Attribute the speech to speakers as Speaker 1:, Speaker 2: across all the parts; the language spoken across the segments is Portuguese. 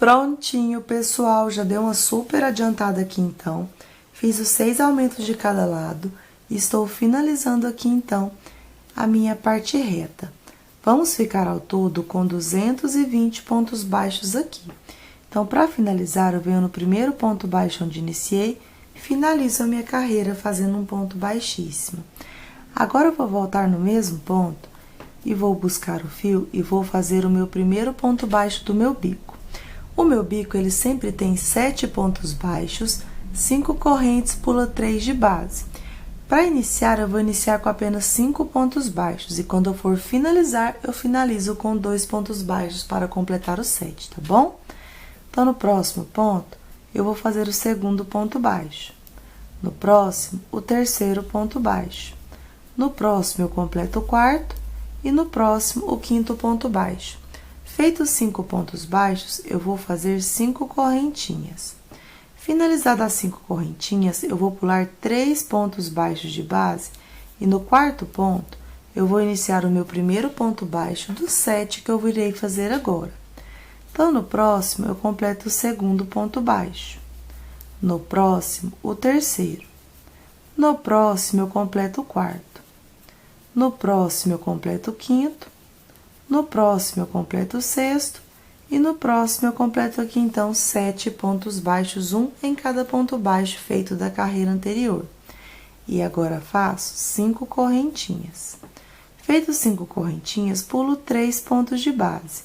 Speaker 1: Prontinho, pessoal, já deu uma super adiantada aqui, então. Fiz os 6 aumentos de cada lado e estou finalizando aqui, então, a minha parte reta. Vamos ficar ao todo com 220 pontos baixos aqui. Então, para finalizar, eu venho no primeiro ponto baixo onde iniciei e finalizo a minha carreira fazendo um ponto baixíssimo. Agora, eu vou voltar no mesmo ponto e vou buscar o fio e vou fazer o meu primeiro ponto baixo do meu bico. O meu bico, ele sempre tem 7 pontos baixos, 5 correntes, pula 3 de base. Para iniciar, eu vou iniciar com apenas 5 pontos baixos, e quando eu for finalizar, eu finalizo com 2 pontos baixos para completar os 7, tá bom? Então, no próximo ponto, eu vou fazer o segundo ponto baixo. No próximo, o terceiro ponto baixo. No próximo, eu completo o quarto, e no próximo, o quinto ponto baixo. Feitos 5 pontos baixos, eu vou fazer 5 correntinhas. Finalizadas as 5 correntinhas, eu vou pular 3 pontos baixos de base e no quarto ponto, eu vou iniciar o meu primeiro ponto baixo dos 7 que eu irei fazer agora. Então, no próximo, eu completo o segundo ponto baixo. No próximo, o terceiro. No próximo, eu completo o quarto. No próximo, eu completo o quinto. No próximo, eu completo o sexto. E no próximo, eu completo aqui, então, 7 pontos baixos, um em cada ponto baixo feito da carreira anterior. E agora, faço 5 correntinhas. Feitos 5 correntinhas, pulo 3 pontos de base.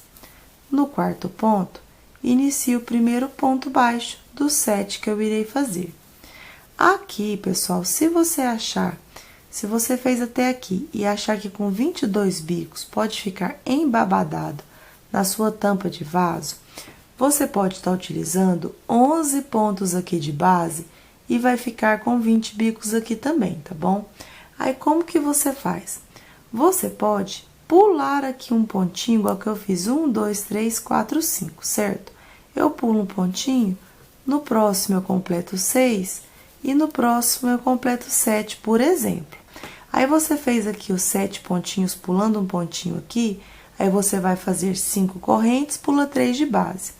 Speaker 1: No quarto ponto, inicio o primeiro ponto baixo dos 7 que eu irei fazer. Aqui, pessoal, se você fez até aqui e achar que com 22 bicos pode ficar embabadado na sua tampa de vaso, você pode estar utilizando 11 pontos aqui de base e vai ficar com 20 bicos aqui também, tá bom? Aí, como que você faz? Você pode pular aqui um pontinho, igual que eu fiz, 1, 2, 3, 4, 5, certo? Eu pulo um pontinho, no próximo eu completo 6 e no próximo eu completo 7, por exemplo. Aí, você fez aqui os 7 pontinhos, pulando um pontinho aqui. Aí, você vai fazer 5 correntes, pula 3 de base.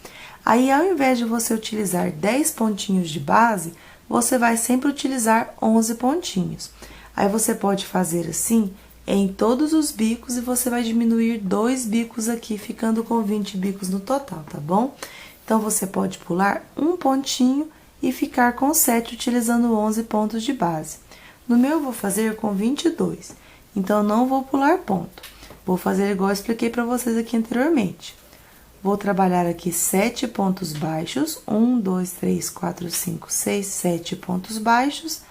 Speaker 1: Aí, ao invés de você utilizar 10 pontinhos de base, você vai sempre utilizar 11 pontinhos. Aí, você pode fazer assim em todos os bicos e você vai diminuir 2 bicos aqui, ficando com 20 bicos no total, tá bom? Então, você pode pular um pontinho e ficar com 7, utilizando 11 pontos de base. No meu, eu vou fazer com 22, então, não vou pular ponto. Vou fazer igual eu expliquei para vocês aqui anteriormente. Vou trabalhar aqui 7 pontos baixos, 1, 2, 3, 4, 5, 6, 7 pontos baixos.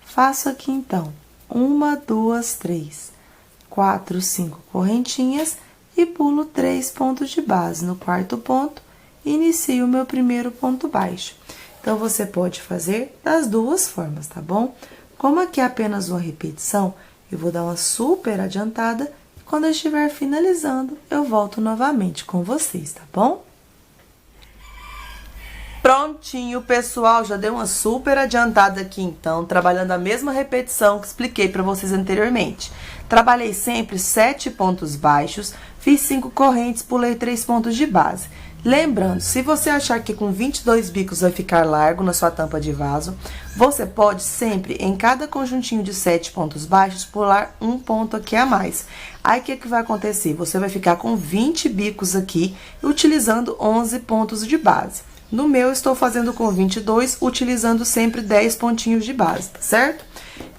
Speaker 1: Faço aqui, então, 1, 2, 3, 4, 5 correntinhas e pulo 3 pontos de base. No quarto ponto, inicio o meu primeiro ponto baixo. Então, você pode fazer das duas formas, tá bom? Como aqui é apenas uma repetição, eu vou dar uma super adiantada. Quando eu estiver finalizando, eu volto novamente com vocês, tá bom? Prontinho, pessoal, já deu uma super adiantada aqui, então, trabalhando a mesma repetição que expliquei para vocês anteriormente. Trabalhei sempre 7 pontos baixos, fiz 5 correntes, pulei 3 pontos de base. Lembrando, se você achar que com 22 bicos vai ficar largo na sua tampa de vaso, você pode sempre, em cada conjuntinho de 7 pontos baixos, pular um ponto aqui a mais. Aí, o que vai acontecer? Você vai ficar com 20 bicos aqui, utilizando 11 pontos de base. No meu, eu estou fazendo com 22, utilizando sempre 10 pontinhos de base, tá certo?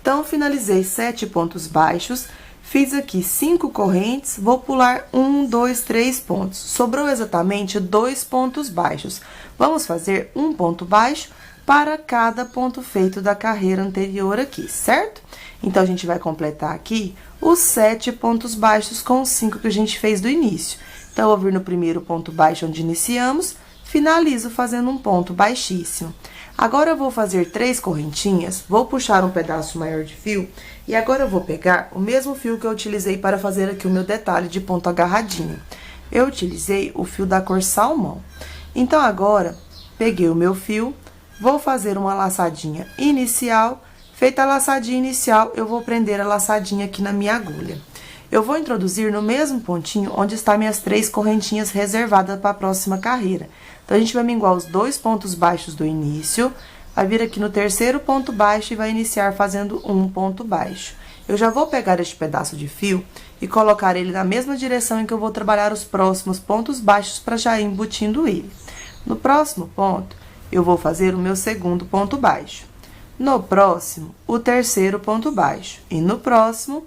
Speaker 1: Então, finalizei 7 pontos baixos. Fiz aqui 5 correntes, vou pular 1, 2, 3 pontos. Sobrou exatamente 2 pontos baixos. Vamos fazer um ponto baixo para cada ponto feito da carreira anterior aqui, certo? Então, a gente vai completar aqui os 7 pontos baixos com os 5 que a gente fez do início. Então, eu vou vir no primeiro ponto baixo onde iniciamos, finalizo fazendo um ponto baixíssimo. Agora, eu vou fazer 3 correntinhas, vou puxar um pedaço maior de fio, e agora eu vou pegar o mesmo fio que eu utilizei para fazer aqui o meu detalhe de ponto agarradinho. Eu utilizei o fio da cor salmão. Então, agora, peguei o meu fio, vou fazer uma laçadinha inicial. Feita a laçadinha inicial, eu vou prender a laçadinha aqui na minha agulha. eu vou introduzir no mesmo pontinho onde estão minhas 3 correntinhas reservadas para a próxima carreira. Então, a gente vai minguar os 2 pontos baixos do início, vai vir aqui no terceiro ponto baixo e vai iniciar fazendo um ponto baixo. Eu já vou pegar este pedaço de fio e colocar ele na mesma direção em que eu vou trabalhar os próximos pontos baixos para já ir embutindo ele. No próximo ponto, eu vou fazer o meu segundo ponto baixo. No próximo, o terceiro ponto baixo. E no próximo,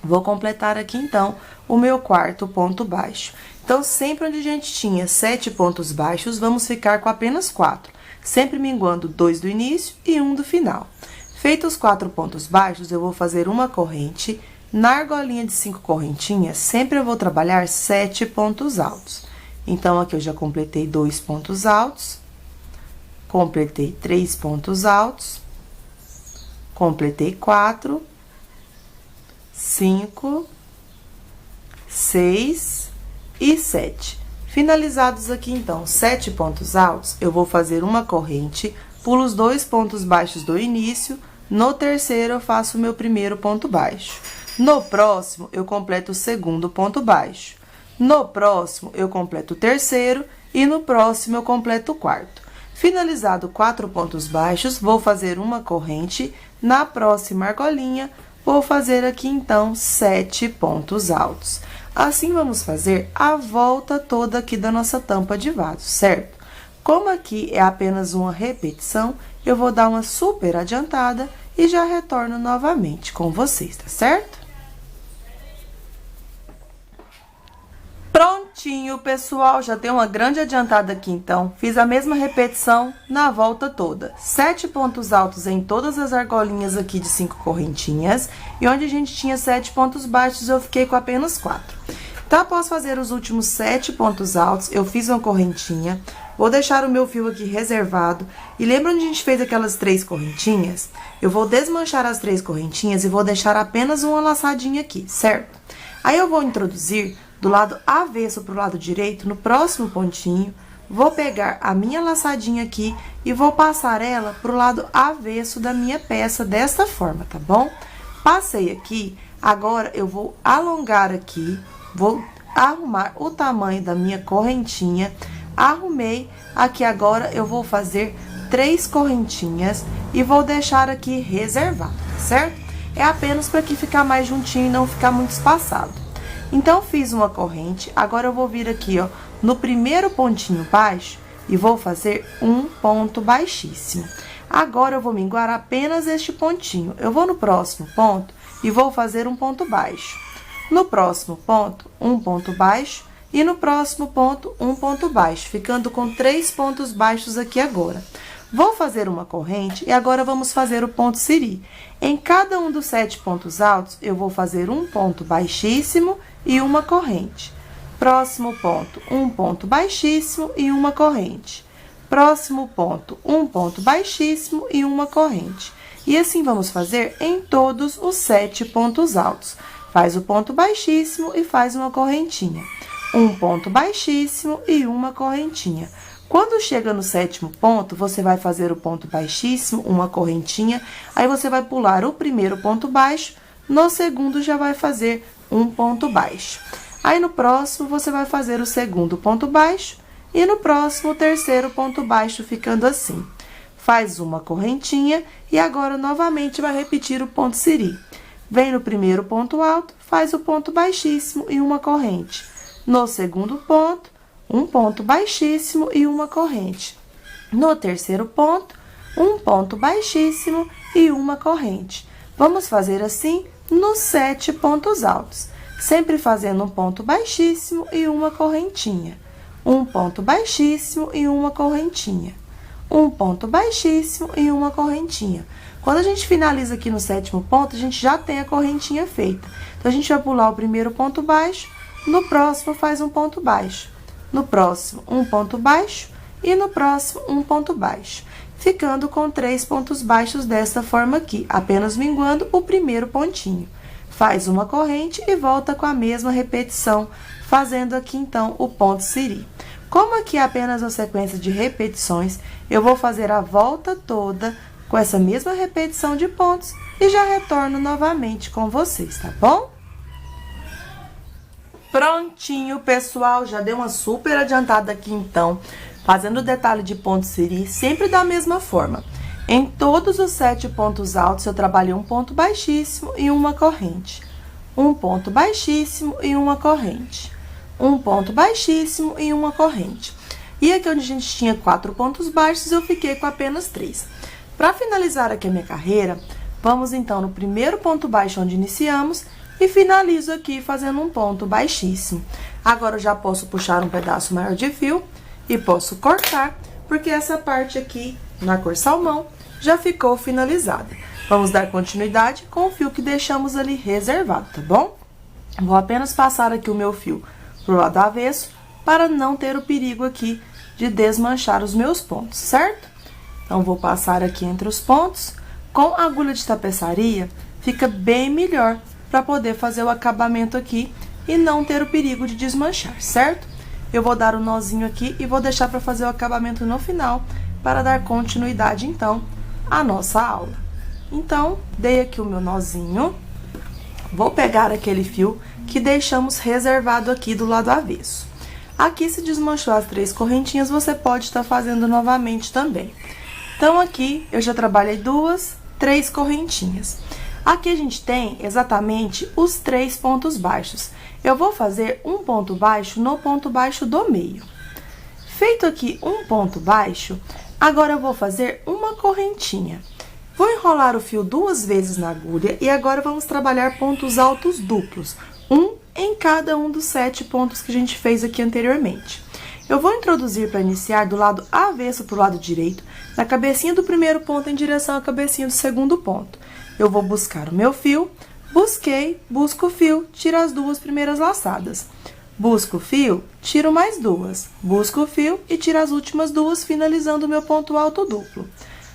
Speaker 1: vou completar aqui, então, o meu quarto ponto baixo. Então, sempre onde a gente tinha 7 pontos baixos, vamos ficar com apenas 4. Sempre minguando 2 do início e 1 do final. Feitos os 4 pontos baixos, eu vou fazer uma corrente. Na argolinha de 5 correntinhas, sempre eu vou trabalhar 7 pontos altos. Então, aqui eu já completei 2 pontos altos. Completei 3 pontos altos. Completei 4. 5, 6 e 7. Finalizados aqui, então, 7 pontos altos, eu vou fazer uma corrente, pulo os 2 pontos baixos do início, no terceiro eu faço o meu primeiro ponto baixo. No próximo, eu completo o segundo ponto baixo. No próximo, eu completo o terceiro e no próximo, eu completo o quarto. Finalizado 4 pontos baixos, vou fazer uma corrente, na próxima argolinha, vou fazer aqui, então, 7 pontos altos. Assim, vamos fazer a volta toda aqui da nossa tampa de vaso, certo? Como aqui é apenas uma repetição, eu vou dar uma super adiantada e já retorno novamente com vocês, tá certo? Prontinho, pessoal, já dei uma grande adiantada aqui, então. Fiz a mesma repetição na volta toda. 7 pontos altos em todas as argolinhas aqui de 5 correntinhas. E onde a gente tinha 7 pontos baixos, eu fiquei com apenas 4. Então, após fazer os últimos 7 pontos altos, eu fiz uma correntinha. Vou deixar o meu fio aqui reservado. E lembra onde a gente fez aquelas 3 correntinhas? Eu vou desmanchar as 3 correntinhas e vou deixar apenas uma laçadinha aqui, certo? Aí, eu vou introduzir do lado avesso para o lado direito, no próximo pontinho, vou pegar a minha laçadinha aqui e vou passar ela para o lado avesso da minha peça, desta forma, tá bom? Passei aqui, agora eu vou alongar aqui, vou arrumar o tamanho da minha correntinha, arrumei, aqui agora eu vou fazer 3 correntinhas e vou deixar aqui reservado, certo? É apenas para que ficar mais juntinho e não ficar muito espaçado. Então, fiz uma corrente, agora eu vou vir aqui, ó, no primeiro pontinho baixo e vou fazer um ponto baixíssimo. Agora, eu vou minguar apenas este pontinho. Eu vou no próximo ponto e vou fazer um ponto baixo. No próximo ponto, um ponto baixo e no próximo ponto, um ponto baixo, ficando com 3 pontos baixos aqui agora. Vou fazer uma corrente e agora vamos fazer o ponto siri. Em cada um dos 7 pontos altos, eu vou fazer um ponto baixíssimo e uma corrente. Próximo ponto, um ponto baixíssimo e uma corrente. Próximo ponto, um ponto baixíssimo e uma corrente. E assim vamos fazer em todos os 7 pontos altos. Faz o ponto baixíssimo e faz uma correntinha. Um ponto baixíssimo e uma correntinha. Quando chega no 7º ponto, você vai fazer o ponto baixíssimo, uma correntinha, aí você vai pular o primeiro ponto baixo, no segundo já vai fazer um ponto baixo. Aí, no próximo, você vai fazer o segundo ponto baixo e no próximo, o terceiro ponto baixo, ficando assim. Faz uma correntinha e agora, novamente, vai repetir o ponto siri. Vem no primeiro ponto alto, faz o ponto baixíssimo e uma corrente. No segundo ponto, um ponto baixíssimo e uma corrente. No terceiro ponto, um ponto baixíssimo e uma corrente. Vamos fazer assim nos 7 pontos altos, sempre fazendo um ponto baixíssimo e uma correntinha. Um ponto baixíssimo e uma correntinha. Um ponto baixíssimo e uma correntinha. Quando a gente finaliza aqui no 7º ponto, a gente já tem a correntinha feita. Então, a gente vai pular o primeiro ponto baixo, no próximo faz um ponto baixo. No próximo, um ponto baixo e no próximo, um ponto baixo. Ficando com 3 pontos baixos dessa forma aqui, apenas minguando o primeiro pontinho. Faz uma corrente e volta com a mesma repetição, fazendo aqui, então, o ponto siri. Como aqui é apenas uma sequência de repetições, eu vou fazer a volta toda com essa mesma repetição de pontos e já retorno novamente com vocês, tá bom? Prontinho, pessoal, já deu uma super adiantada aqui, então, fazendo o detalhe de ponto siri, sempre da mesma forma. Em todos os 7 pontos altos, eu trabalhei um ponto baixíssimo e uma corrente. Um ponto baixíssimo e uma corrente. Um ponto baixíssimo e uma corrente. E aqui onde a gente tinha 4 pontos baixos, eu fiquei com apenas 3. Para finalizar aqui a minha carreira, vamos então no primeiro ponto baixo onde iniciamos e finalizo aqui fazendo um ponto baixíssimo. Agora eu já posso puxar um pedaço maior de fio e posso cortar, porque essa parte aqui, na cor salmão, já ficou finalizada. Vamos dar continuidade com o fio que deixamos ali reservado, tá bom? Vou apenas passar aqui o meu fio pro lado avesso, para não ter o perigo aqui de desmanchar os meus pontos, certo? Então, vou passar aqui entre os pontos. Com a agulha de tapeçaria, fica bem melhor para poder fazer o acabamento aqui e não ter o perigo de desmanchar, certo? Eu vou dar um nozinho aqui e vou deixar para fazer o acabamento no final, para dar continuidade, então, à nossa aula. Então, dei aqui o meu nozinho, vou pegar aquele fio que deixamos reservado aqui do lado avesso. Aqui, se desmanchou as 3 correntinhas, você pode estar fazendo novamente também. Então, aqui, eu já trabalhei 2, 3 correntinhas. Aqui a gente tem exatamente os 3 pontos baixos. Eu vou fazer um ponto baixo no ponto baixo do meio. Feito aqui um ponto baixo, agora eu vou fazer uma correntinha. Vou enrolar o fio 2 vezes na agulha e agora vamos trabalhar pontos altos duplos, um em cada um dos 7 pontos que a gente fez aqui anteriormente. Eu vou introduzir para iniciar do lado avesso para o lado direito, na cabecinha do primeiro ponto em direção à cabecinha do segundo ponto. Eu vou buscar o meu fio, busquei, busco o fio, tiro as 2 primeiras laçadas. Busco o fio, tiro mais 2, busco o fio e tiro as últimas 2, finalizando o meu ponto alto duplo.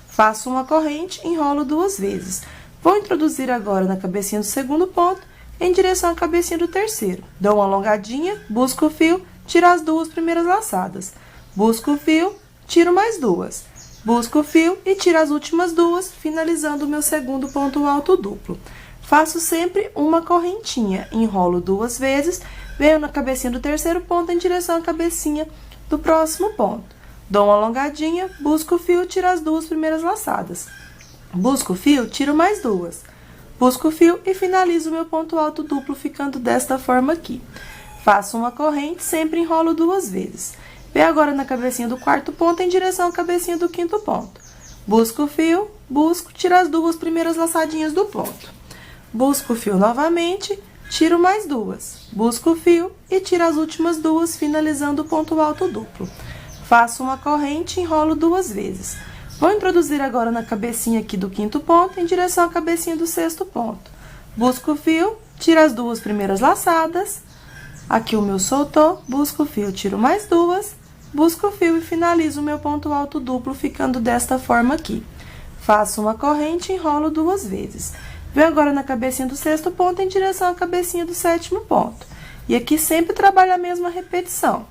Speaker 1: Faço uma corrente, enrolo 2 vezes. Vou introduzir agora na cabecinha do segundo ponto, em direção à cabecinha do terceiro. Dou uma alongadinha, busco o fio, tiro as 2 primeiras laçadas. Busco o fio, tiro mais 2. Busco o fio e tiro as últimas 2, finalizando o meu segundo ponto alto duplo. Faço sempre uma correntinha, enrolo 2 vezes, venho na cabecinha do terceiro ponto em direção à cabecinha do próximo ponto. Dou uma alongadinha, busco o fio, tiro as 2 primeiras laçadas. Busco o fio, tiro mais 2. Busco o fio e finalizo o meu ponto alto duplo, ficando desta forma aqui. Faço uma corrente, sempre enrolo 2 vezes. Venho agora na cabecinha do quarto ponto em direção à cabecinha do quinto ponto. Busco o fio, busco, tiro as 2 primeiras laçadinhas do ponto. Busco o fio novamente, tiro mais 2. Busco o fio e tiro as últimas 2, finalizando o ponto alto duplo. Faço uma corrente, enrolo 2 vezes. Vou introduzir agora na cabecinha aqui do quinto ponto em direção à cabecinha do sexto ponto. Busco o fio, tiro as 2 primeiras laçadas. Aqui o meu soltou, busco o fio, tiro mais 2. Busco o fio e finalizo o meu ponto alto duplo, ficando desta forma aqui. Faço uma corrente, enrolo 2 vezes. Venho agora na cabecinha do sexto ponto em direção à cabecinha do sétimo ponto. E aqui sempre trabalho a mesma repetição.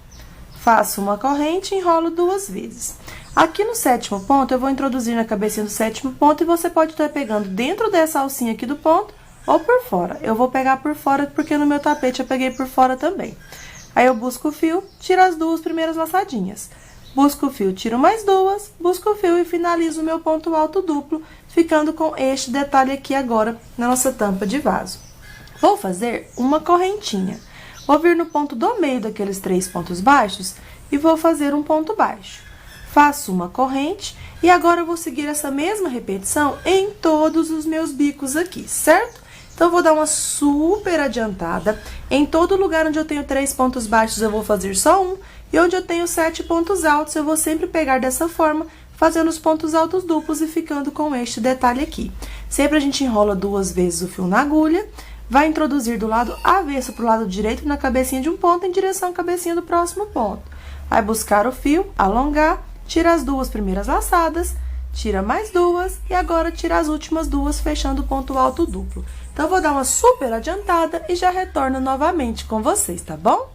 Speaker 1: Faço uma corrente, enrolo 2 vezes. Aqui no sétimo ponto, eu vou introduzir na cabecinha do sétimo ponto e você pode estar pegando dentro dessa alcinha aqui do ponto ou por fora. Eu vou pegar por fora porque no meu tapete eu peguei por fora também. Aí, eu busco o fio, tiro as 2 primeiras laçadinhas. Busco o fio, tiro mais 2, busco o fio e finalizo o meu ponto alto duplo, ficando com este detalhe aqui agora na nossa tampa de vaso. Vou fazer uma correntinha. Vou vir no ponto do meio daqueles 3 pontos baixos e vou fazer um ponto baixo. Faço uma corrente e agora eu vou seguir essa mesma repetição em todos os meus bicos aqui, certo? Então, eu vou dar uma super adiantada. Em todo lugar onde eu tenho 3 pontos baixos, eu vou fazer só um. E onde eu tenho 7 pontos altos, eu vou sempre pegar dessa forma, fazendo os pontos altos duplos e ficando com este detalhe aqui. Sempre a gente enrola 2 vezes o fio na agulha, vai introduzir do lado avesso para o lado direito na cabecinha de um ponto em direção à cabecinha do próximo ponto. Vai buscar o fio, alongar, tira as 2 primeiras laçadas, tira mais 2 e agora tira as últimas 2, fechando o ponto alto duplo. Então, eu vou dar uma super adiantada e já retorno novamente com vocês, tá bom?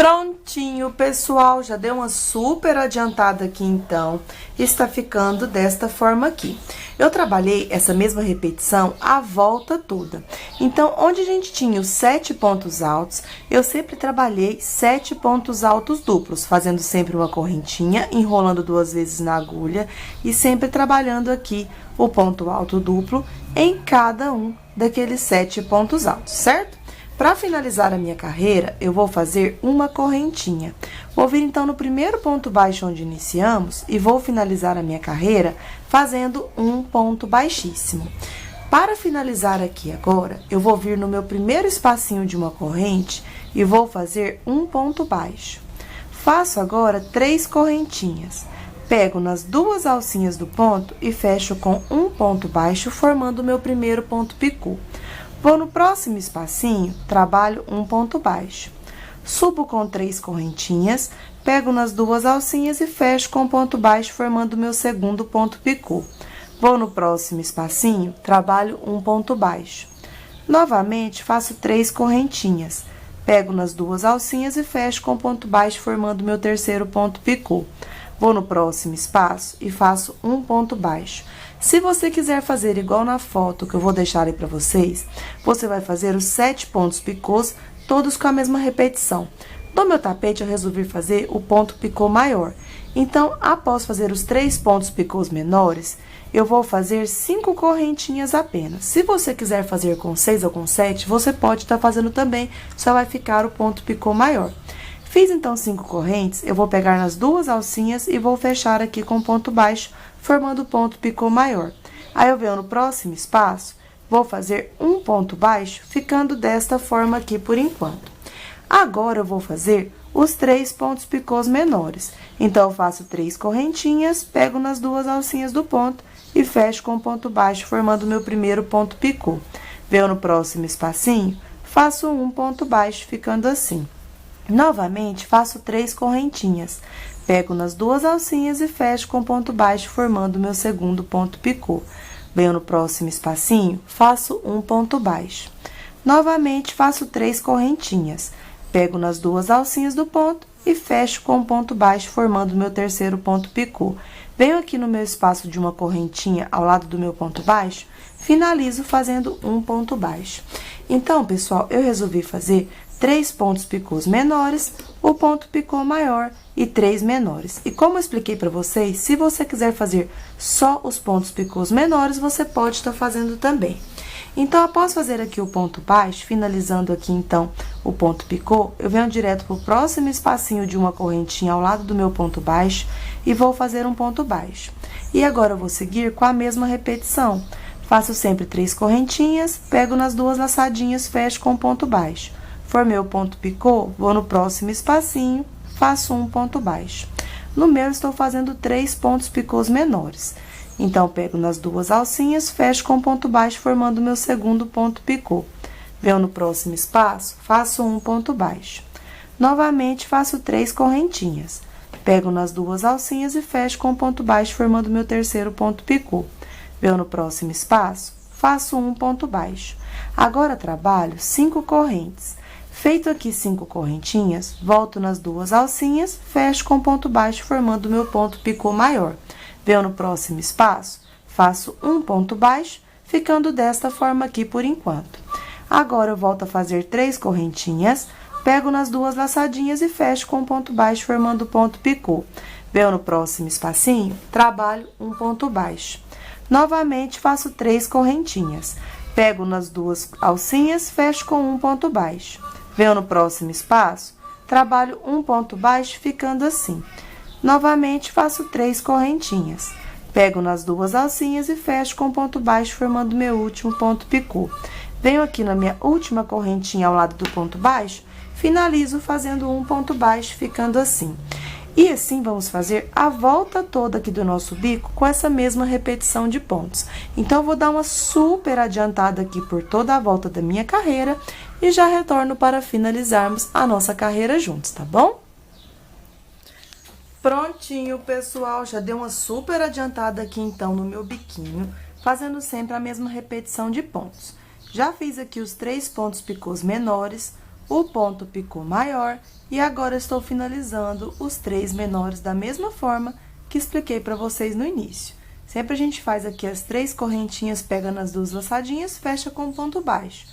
Speaker 1: Prontinho, pessoal, já deu uma super adiantada aqui, então, está ficando desta forma aqui. Eu trabalhei essa mesma repetição a volta toda. Então, onde a gente tinha os 7 pontos altos, eu sempre trabalhei 7 pontos altos duplos, fazendo sempre uma correntinha, enrolando 2 vezes na agulha e sempre trabalhando aqui o ponto alto duplo em cada um daqueles 7 pontos altos, certo? Para finalizar a minha carreira, eu vou fazer uma correntinha. Vou vir, então, no primeiro ponto baixo onde iniciamos e vou finalizar a minha carreira fazendo um ponto baixíssimo. Para finalizar aqui agora, eu vou vir no meu primeiro espacinho de uma corrente e vou fazer um ponto baixo. Faço agora 3 correntinhas. Pego nas 2 alcinhas do ponto e fecho com um ponto baixo, formando o meu primeiro ponto picô. Vou no próximo espacinho, trabalho um ponto baixo. Subo com 3 correntinhas, pego nas 2 alcinhas e fecho com ponto baixo, formando o meu segundo ponto picô. Vou no próximo espacinho, trabalho um ponto baixo. Novamente, faço 3 correntinhas. Pego nas 2 alcinhas e fecho com ponto baixo, formando o meu terceiro ponto picô. Vou no próximo espaço e faço um ponto baixo. Se você quiser fazer igual na foto que eu vou deixar aí pra vocês, você vai fazer os 7 pontos picôs, todos com a mesma repetição. No meu tapete, eu resolvi fazer o ponto picô maior. Então, após fazer os 3 pontos picôs menores, eu vou fazer 5 correntinhas apenas. Se você quiser fazer com 6 ou com 7, você pode estar fazendo também, só vai ficar o ponto picô maior. Fiz, então, 5 correntes, eu vou pegar nas 2 alcinhas e vou fechar aqui com ponto baixo, formando o ponto picô maior. Aí, eu venho no próximo espaço, vou fazer um ponto baixo, ficando desta forma aqui por enquanto. Agora, eu vou fazer os 3 pontos picôs menores. Então, eu faço 3 correntinhas, pego nas 2 alcinhas do ponto e fecho com ponto baixo, formando o meu primeiro ponto picô. Venho no próximo espacinho, faço um ponto baixo, ficando assim. Novamente, faço 3 correntinhas. Pego nas 2 alcinhas e fecho com ponto baixo, formando o meu segundo ponto picô. Venho no próximo espacinho, faço um ponto baixo. Novamente, faço 3 correntinhas. Pego nas 2 alcinhas do ponto e fecho com ponto baixo, formando o meu terceiro ponto picô. Venho aqui no meu espaço de uma correntinha ao lado do meu ponto baixo, finalizo fazendo um ponto baixo. Então, pessoal, eu resolvi fazer 3 pontos picôs menores, o ponto picô maior e 3 menores. E como eu expliquei para vocês, se você quiser fazer só os pontos picôs menores, você pode estar fazendo também. Então, após fazer aqui o ponto baixo, finalizando aqui, então, o ponto picô, eu venho direto para o próximo espacinho de uma correntinha ao lado do meu ponto baixo e vou fazer um ponto baixo. E agora, eu vou seguir com a mesma repetição. Faço sempre 3 correntinhas, pego nas 2 laçadinhas, fecho com ponto baixo. Formei o ponto picô, vou no próximo espacinho, faço um ponto baixo. No meu, estou fazendo 3 pontos picôs menores. Então, pego nas 2 alcinhas, fecho com ponto baixo, formando o meu segundo ponto picô. Venho no próximo espaço, faço um ponto baixo. Novamente, faço 3 correntinhas. Pego nas 2 alcinhas e fecho com ponto baixo, formando o meu terceiro ponto picô. Venho no próximo espaço, faço um ponto baixo. Agora, trabalho 5 correntes. Feito aqui 5 correntinhas, volto nas 2 alcinhas, fecho com ponto baixo, formando o meu ponto picô maior. Venho no próximo espaço, faço um ponto baixo, ficando desta forma aqui por enquanto. Agora, eu volto a fazer 3 correntinhas, pego nas 2 laçadinhas e fecho com ponto baixo, formando o ponto picô. Venho no próximo espacinho, trabalho um ponto baixo. Novamente, faço 3 correntinhas. Pego nas 2 alcinhas, fecho com um ponto baixo. Venho no próximo espaço, trabalho um ponto baixo, ficando assim. Novamente, faço 3 correntinhas. Pego nas 2 alcinhas e fecho com ponto baixo, formando meu último ponto picô. Venho aqui na minha última correntinha ao lado do ponto baixo, finalizo fazendo um ponto baixo, ficando assim. E assim, vamos fazer a volta toda aqui do nosso bico com essa mesma repetição de pontos. Então, eu vou dar uma super adiantada aqui por toda a volta da minha carreira e já retorno para finalizarmos a nossa carreira juntos, tá bom? Prontinho, pessoal, já deu uma super adiantada aqui, então, no meu biquinho, fazendo sempre a mesma repetição de pontos. Já fiz aqui os 3 pontos picôs menores, o ponto picô maior e agora estou finalizando os 3 menores da mesma forma que expliquei para vocês no início. Sempre a gente faz aqui as 3 correntinhas, pega nas 2 laçadinhas, fecha com ponto baixo.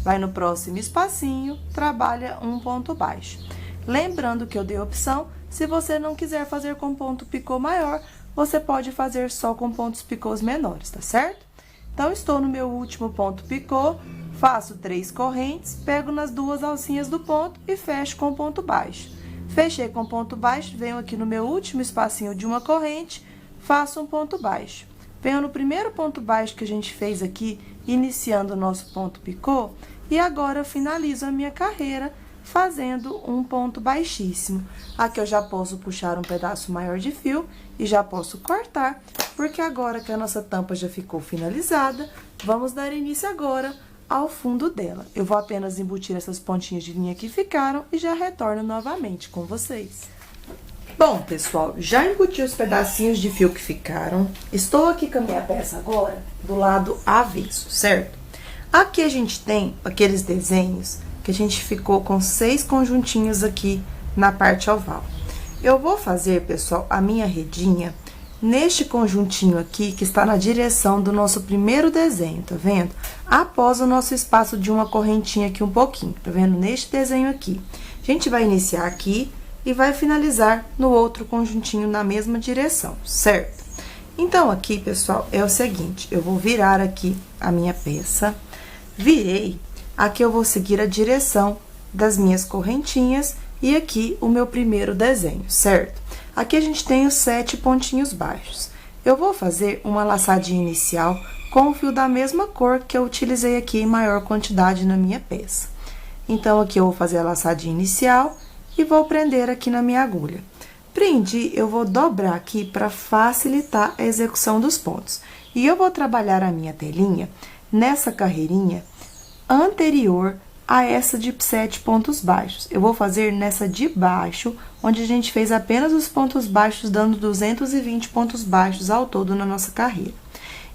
Speaker 1: Vai no próximo espacinho, trabalha um ponto baixo. Lembrando que eu dei a opção, se você não quiser fazer com ponto picô maior, você pode fazer só com pontos picôs menores, tá certo? Então, estou no meu último ponto picô, faço 3 correntes, pego nas 2 alcinhas do ponto e fecho com ponto baixo. Fechei com ponto baixo, venho aqui no meu último espacinho de uma corrente, faço um ponto baixo. Venho no primeiro ponto baixo que a gente fez aqui, iniciando o nosso ponto picô, e agora eu finalizo a minha carreira fazendo um ponto baixíssimo. Aqui eu já posso puxar um pedaço maior de fio e já posso cortar, porque agora que a nossa tampa já ficou finalizada, vamos dar início agora ao fundo dela. Eu vou apenas embutir essas pontinhas de linha que ficaram e já retorno novamente com vocês. Bom, pessoal, já embuti os pedacinhos de fio que ficaram. Estou aqui com a minha peça agora do lado avesso, certo? Aqui a gente tem aqueles desenhos que a gente ficou com 6 conjuntinhos aqui na parte oval. Eu vou fazer, pessoal, a minha redinha neste conjuntinho aqui, que está na direção do nosso primeiro desenho, tá vendo? Após o nosso espaço de uma correntinha aqui um pouquinho, tá vendo? Neste desenho aqui. A gente vai iniciar aqui e vai finalizar no outro conjuntinho na mesma direção, certo? Então, aqui, pessoal, é o seguinte, eu vou virar aqui a minha peça, virei, aqui eu vou seguir a direção das minhas correntinhas e aqui o meu primeiro desenho, certo? Aqui a gente tem os 7 pontinhos baixos. Eu vou fazer uma laçadinha inicial com o fio da mesma cor que eu utilizei aqui em maior quantidade na minha peça. Então, aqui eu vou fazer a laçadinha inicial e vou prender aqui na minha agulha. Prendi, eu vou dobrar aqui para facilitar a execução dos pontos. E eu vou trabalhar a minha telinha nessa carreirinha anterior a essa de 7 pontos baixos. Eu vou fazer nessa de baixo, onde a gente fez apenas os pontos baixos, dando 220 pontos baixos ao todo na nossa carreira.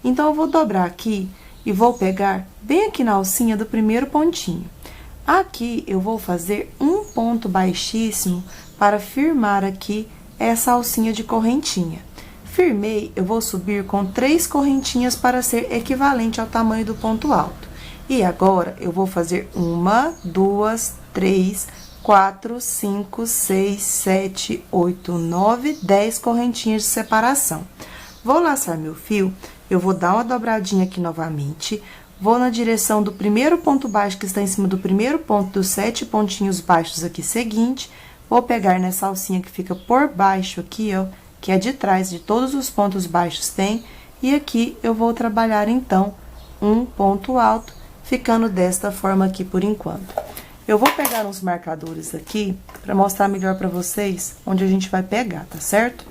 Speaker 1: Então, eu vou dobrar aqui e vou pegar bem aqui na alcinha do primeiro pontinho. Aqui, eu vou fazer um ponto baixíssimo para firmar aqui essa alcinha de correntinha. Firmei, eu vou subir com 3 correntinhas para ser equivalente ao tamanho do ponto alto. E agora, eu vou fazer 1, 2, 3, 4, 5, 6, 7, 8, 9, 10 correntinhas de separação. Vou laçar meu fio, eu vou dar uma dobradinha aqui novamente, vou na direção do primeiro ponto baixo que está em cima do primeiro ponto dos 7 pontinhos baixos aqui seguinte, vou pegar nessa alcinha que fica por baixo aqui, ó, que é de trás de todos os pontos baixos tem, e aqui eu vou trabalhar então um ponto alto, ficando desta forma aqui por enquanto. Eu vou pegar uns marcadores aqui para mostrar melhor para vocês onde a gente vai pegar, tá certo?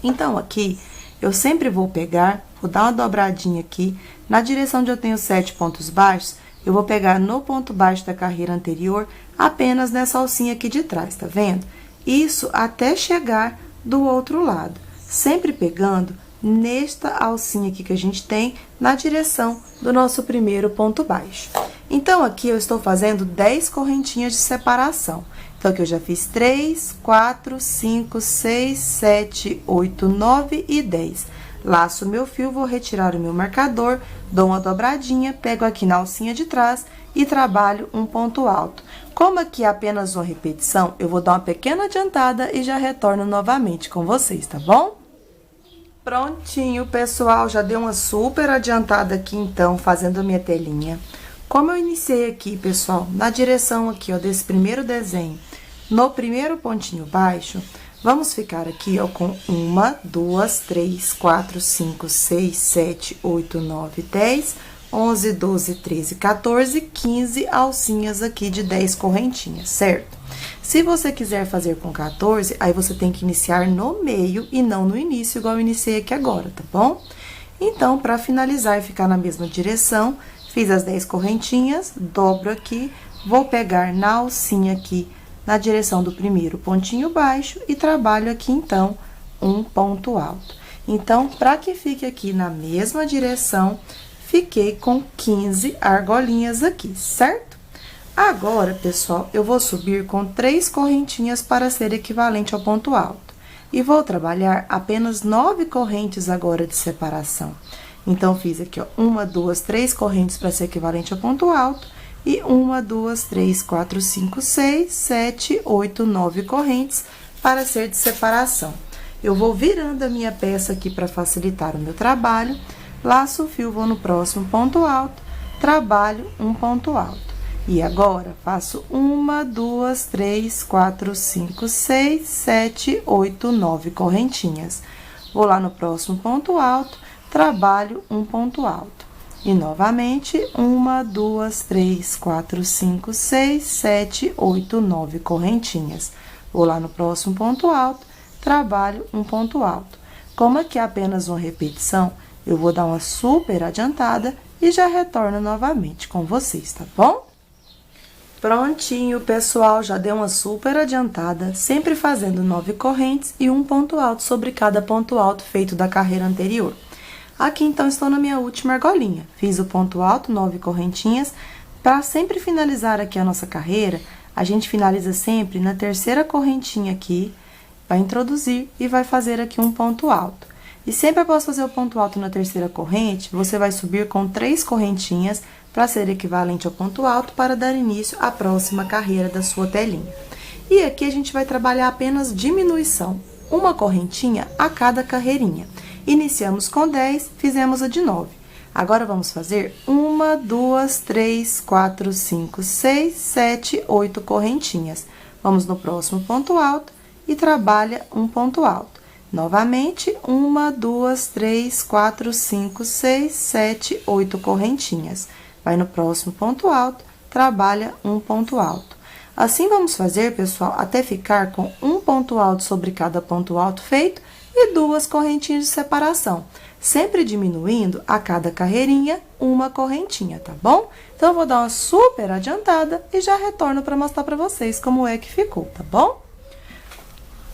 Speaker 1: Então, aqui, eu sempre vou pegar, vou dar uma dobradinha aqui, na direção onde eu tenho 7 pontos baixos, eu vou pegar no ponto baixo da carreira anterior, apenas nessa alcinha aqui de trás, tá vendo? Isso até chegar do outro lado, sempre pegando nesta alcinha aqui que a gente tem na direção do nosso primeiro ponto baixo. Então, aqui eu estou fazendo 10 correntinhas de separação. Então, aqui eu já fiz 3, 4, 5, 6, 7, 8, 9 e 10. Laço o meu fio, vou retirar o meu marcador, dou uma dobradinha, pego aqui na alcinha de trás e trabalho um ponto alto. Como aqui é apenas uma repetição, eu vou dar uma pequena adiantada e já retorno novamente com vocês, tá bom? Prontinho, pessoal, já dei uma super adiantada aqui, então, fazendo a minha telinha. Como eu iniciei aqui, pessoal, na direção aqui, ó, desse primeiro desenho, no primeiro pontinho baixo, vamos ficar aqui, ó, com 1, 2, 3, 4, 5, 6, 7, 8, 9, 10, 11, 12, 13, 14, 15 alcinhas aqui de 10 correntinhas, certo? Se você quiser fazer com 14, aí você tem que iniciar no meio e não no início, igual eu iniciei aqui agora, tá bom? Então, para finalizar e ficar na mesma direção, fiz as 10 correntinhas, dobro aqui, vou pegar na alcinha aqui, na direção do primeiro pontinho baixo e trabalho aqui, então, um ponto alto. Então, para que fique aqui na mesma direção, fiquei com 15 argolinhas aqui, certo? Agora, pessoal, eu vou subir com 3 correntinhas para ser equivalente ao ponto alto. E vou trabalhar apenas 9 correntes agora de separação. Então, fiz aqui, ó, 1, 2, 3 correntes para ser equivalente ao ponto alto. E 1, 2, 3, 4, 5, 6, 7, 8, 9 correntes para ser de separação. Eu vou virando a minha peça aqui para facilitar o meu trabalho. Laço o fio, vou no próximo ponto alto, trabalho um ponto alto. E agora, faço 1, 2, 3, 4, 5, 6, 7, 8, 9 correntinhas. Vou lá no próximo ponto alto, trabalho um ponto alto. E, novamente, 1, 2, 3, 4, 5, 6, 7, 8, 9 correntinhas. Vou lá no próximo ponto alto, trabalho um ponto alto. Como aqui é apenas uma repetição, eu vou dar uma super adiantada e já retorno novamente com vocês, tá bom? Prontinho, pessoal, já deu uma super adiantada, sempre fazendo 9 correntes e um ponto alto sobre cada ponto alto feito da carreira anterior. Aqui, então, estou na minha última argolinha. Fiz o ponto alto, 9 correntinhas. Para sempre finalizar aqui a nossa carreira, a gente finaliza sempre na terceira correntinha aqui, vai introduzir e vai fazer aqui um ponto alto. E sempre após fazer o ponto alto na terceira corrente, você vai subir com 3 correntinhas para ser equivalente ao ponto alto para dar início à próxima carreira da sua telinha. E aqui a gente vai trabalhar apenas diminuição, uma correntinha a cada carreirinha. Iniciamos com 10, fizemos a de 9. Agora, vamos fazer 1, 2, 3, 4, 5, 6, 7, 8 correntinhas. Vamos no próximo ponto alto e trabalha um ponto alto. Novamente, 1, 2, 3, 4, 5, 6, 7, 8 correntinhas. Vai no próximo ponto alto, trabalha um ponto alto. Assim, vamos fazer, pessoal, até ficar com um ponto alto sobre cada ponto alto feito e 2 correntinhas de separação. Sempre diminuindo a cada carreirinha uma correntinha, tá bom? Então, eu vou dar uma super adiantada e já retorno para mostrar para vocês como é que ficou, tá bom?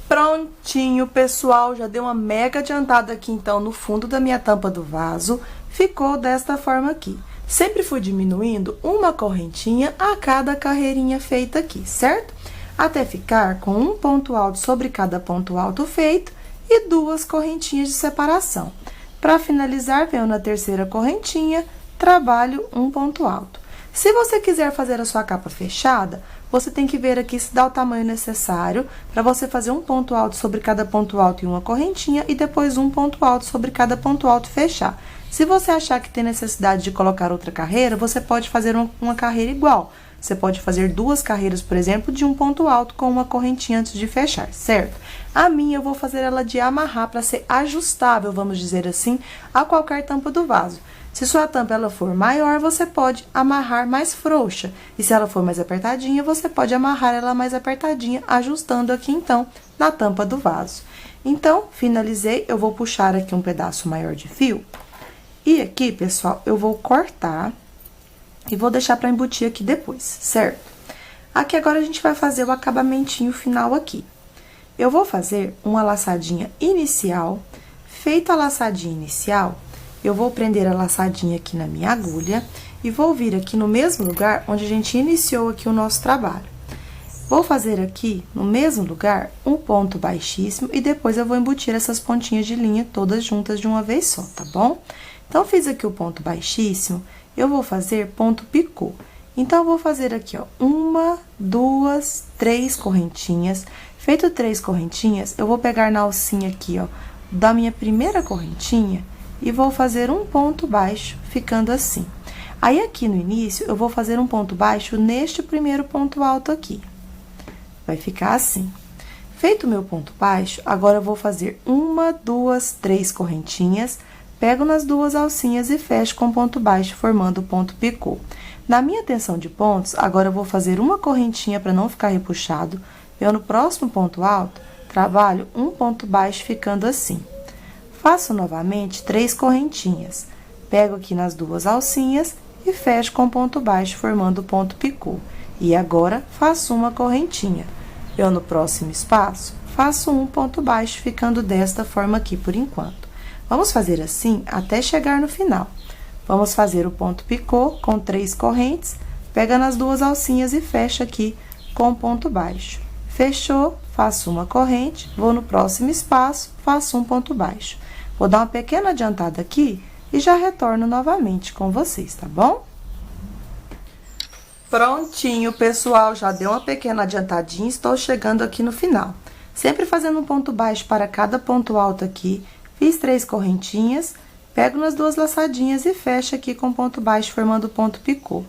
Speaker 1: Prontinho, pessoal, já deu uma mega adiantada aqui, então, no fundo da minha tampa do vaso. Ficou desta forma aqui. Sempre fui diminuindo uma correntinha a cada carreirinha feita aqui, certo? Até ficar com um ponto alto sobre cada ponto alto feito e 2 correntinhas de separação. Para finalizar, venho na terceira correntinha, trabalho um ponto alto. Se você quiser fazer a sua capa fechada, você tem que ver aqui se dá o tamanho necessário para você fazer um ponto alto sobre cada ponto alto e uma correntinha e depois um ponto alto sobre cada ponto alto e fechar. Se você achar que tem necessidade de colocar outra carreira, você pode fazer uma carreira igual. Você pode fazer 2 carreiras, por exemplo, de um ponto alto com uma correntinha antes de fechar, certo? A minha, eu vou fazer ela de amarrar para ser ajustável, vamos dizer assim, a qualquer tampa do vaso. Se sua tampa ela for maior, você pode amarrar mais frouxa. E se ela for mais apertadinha, você pode amarrar ela mais apertadinha, ajustando aqui, então, na tampa do vaso. Então, finalizei, eu vou puxar aqui um pedaço maior de fio. E aqui, pessoal, eu vou cortar e vou deixar para embutir aqui depois, certo? Aqui agora a gente vai fazer o acabamentinho final aqui. Eu vou fazer uma laçadinha inicial. Feita a laçadinha inicial, eu vou prender a laçadinha aqui na minha agulha e vou vir aqui no mesmo lugar onde a gente iniciou aqui o nosso trabalho. Vou fazer aqui, no mesmo lugar, um ponto baixíssimo e depois eu vou embutir essas pontinhas de linha todas juntas de uma vez só, tá bom? Então, fiz aqui o ponto baixíssimo, eu vou fazer ponto picô. Então, eu vou fazer aqui, ó, 1, 2, 3 correntinhas. Feito 3 correntinhas, eu vou pegar na alcinha aqui, ó, da minha primeira correntinha e vou fazer um ponto baixo, ficando assim. Aí, aqui no início, eu vou fazer um ponto baixo neste primeiro ponto alto aqui. Vai ficar assim. Feito o meu ponto baixo, agora eu vou fazer 1, 2, 3 correntinhas, pego nas 2 alcinhas e fecho com ponto baixo, formando o ponto picô. Na minha tensão de pontos, agora eu vou fazer uma correntinha para não ficar repuxado. Eu, no próximo ponto alto, trabalho um ponto baixo, ficando assim. Faço novamente 3 correntinhas. Pego aqui nas 2 alcinhas e fecho com ponto baixo, formando o ponto picô. E agora, faço uma correntinha. Eu, no próximo espaço, faço um ponto baixo, ficando desta forma aqui por enquanto. Vamos fazer assim até chegar no final. Vamos fazer o ponto picô com 3 correntes, pega nas duas alcinhas e fecha aqui com ponto baixo. Fechou, faço uma corrente, vou no próximo espaço, faço um ponto baixo. Vou dar uma pequena adiantada aqui e já retorno novamente com vocês, tá bom? Prontinho, pessoal, já deu uma pequena adiantadinha, estou chegando aqui no final. Sempre fazendo um ponto baixo para cada ponto alto aqui, fiz 3 correntinhas, pego nas duas laçadinhas e fecho aqui com ponto baixo, formando ponto picô.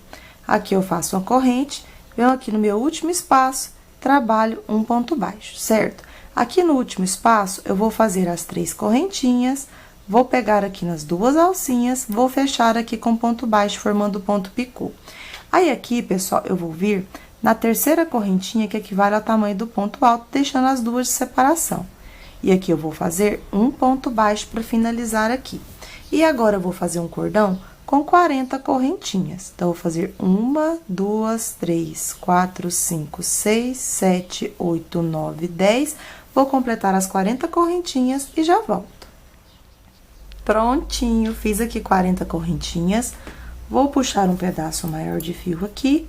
Speaker 1: Aqui eu faço uma corrente, venho aqui no meu último espaço, trabalho um ponto baixo, certo? Aqui no último espaço, eu vou fazer as 3 correntinhas, vou pegar aqui nas duas alcinhas, vou fechar aqui com ponto baixo, formando ponto picô. Aí, aqui, pessoal, eu vou vir na terceira correntinha, que equivale ao tamanho do ponto alto, deixando as duas de separação. E aqui eu vou fazer um ponto baixo para finalizar aqui. E agora, eu vou fazer um cordão com 40 correntinhas. Então, eu vou fazer 1, 2, 3, 4, 5, 6, 7, 8, 9, 10. Vou completar as 40 correntinhas e já volto. Prontinho, fiz aqui 40 correntinhas. Vou puxar um pedaço maior de fio aqui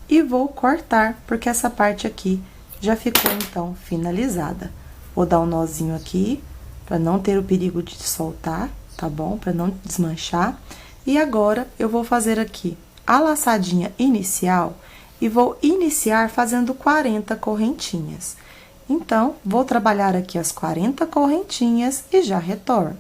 Speaker 1: e vou cortar, porque essa parte aqui já ficou, então, finalizada. Vou dar um nozinho aqui, para não ter o perigo de soltar, tá bom? Para não desmanchar. E agora, eu vou fazer aqui a laçadinha inicial e vou iniciar fazendo 40 correntinhas. Então, vou trabalhar aqui as 40 correntinhas e já retorno.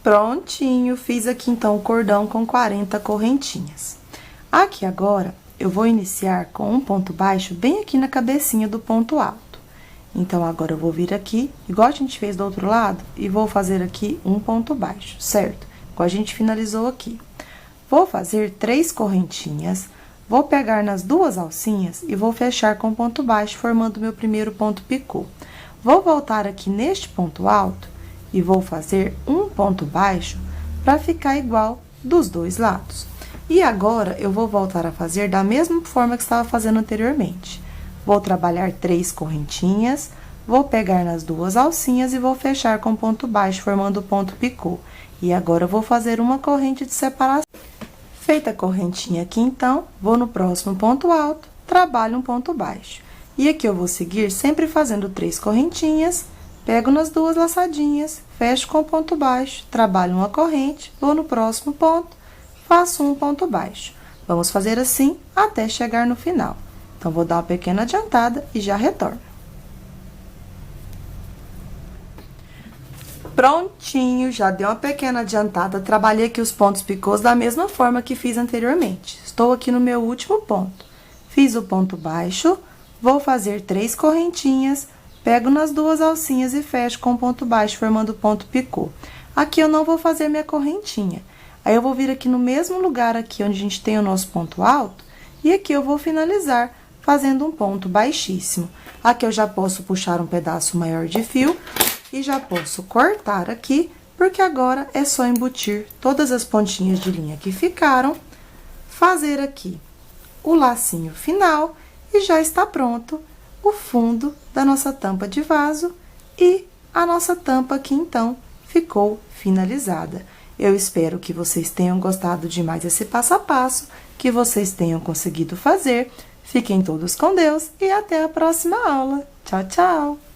Speaker 1: Prontinho, fiz aqui, então, o cordão com 40 correntinhas. Aqui, agora, eu vou iniciar com um ponto baixo bem aqui na cabecinha do ponto alto. Então, agora, eu vou vir aqui, igual a gente fez do outro lado, e vou fazer aqui um ponto baixo, certo? Igual a gente finalizou aqui. Vou fazer 3 correntinhas, vou pegar nas duas alcinhas e vou fechar com ponto baixo, formando meu primeiro ponto picô. Vou voltar aqui neste ponto alto e vou fazer um ponto baixo para ficar igual dos dois lados. E agora, eu vou voltar a fazer da mesma forma que estava fazendo anteriormente. Vou trabalhar 3 correntinhas, vou pegar nas duas alcinhas e vou fechar com ponto baixo, formando ponto picô. E agora, eu vou fazer uma corrente de separação. Feita a correntinha aqui, então, vou no próximo ponto alto, trabalho um ponto baixo. E aqui eu vou seguir sempre fazendo 3 correntinhas, pego nas duas laçadinhas, fecho com ponto baixo, trabalho uma corrente, vou no próximo ponto, faço um ponto baixo. Vamos fazer assim até chegar no final. Então, vou dar uma pequena adiantada e já retorno. Prontinho, já dei uma pequena adiantada, trabalhei aqui os pontos picôs da mesma forma que fiz anteriormente. Estou aqui no meu último ponto. Fiz o ponto baixo, vou fazer 3 correntinhas, pego nas duas alcinhas e fecho com ponto baixo, formando ponto picô. Aqui eu não vou fazer minha correntinha. Aí, eu vou vir aqui no mesmo lugar aqui onde a gente tem o nosso ponto alto, e aqui eu vou finalizar fazendo um ponto baixíssimo. Aqui eu já posso puxar um pedaço maior de fio e já posso cortar aqui, porque agora é só embutir todas as pontinhas de linha que ficaram, fazer aqui o lacinho final e já está pronto o fundo da nossa tampa de vaso e a nossa tampa aqui, então, ficou finalizada. Eu espero que vocês tenham gostado de mais esse passo a passo, que vocês tenham conseguido fazer. Fiquem todos com Deus e até a próxima aula. Tchau, tchau!